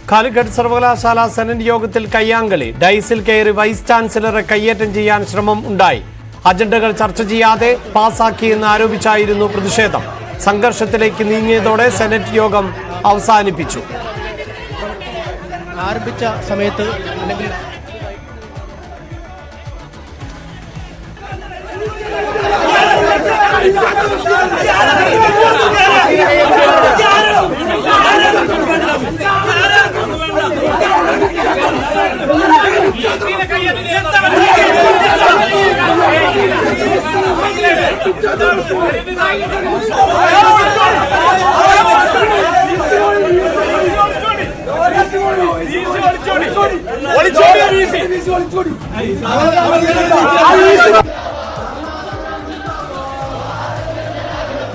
കാലിക്കറ്റ് സർവകലാശാല സെനറ്റ് യോഗത്തിൽ കയ്യാങ്കളി. ഡൈസിൽ കയറി വൈസ് ചാൻസലറെ കയ്യേറ്റം ചെയ്യാൻ ശ്രമം ഉണ്ടായി. അജണ്ടകൾ ചർച്ച ചെയ്യാതെ പാസാക്കിയെന്ന് ആരോപിച്ചായിരുന്നു പ്രതിഷേധം. സംഘർഷത്തിലേക്ക് നീങ്ങിയതോടെ സെനറ്റ് യോഗം അവസാനിപ്പിച്ചു. ആരംഭിച്ച സമയത്ത് അല്ലെങ്കിൽ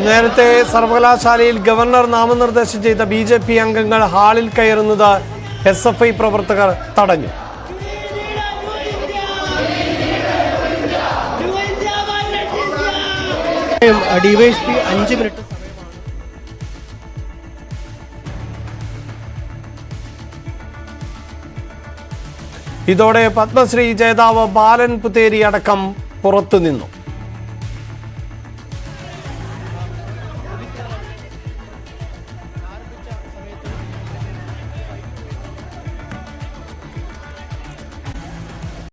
നേരത്തെ സർവകലാശാലയിൽ ഗവർണർ നാമനിർദ്ദേശം ചെയ്ത BJP അംഗങ്ങൾ ഹാളിൽ കയറുന്നത് SFI പ്രവർത്തകർ തടഞ്ഞു. ഡിവൈഎസ്പി 5 മിനിറ്റ് ഇതോടെ പത്മശ്രീ ജേതാവ് ബാലൻ പുതേരി അടക്കം പുറത്തുനിന്നു.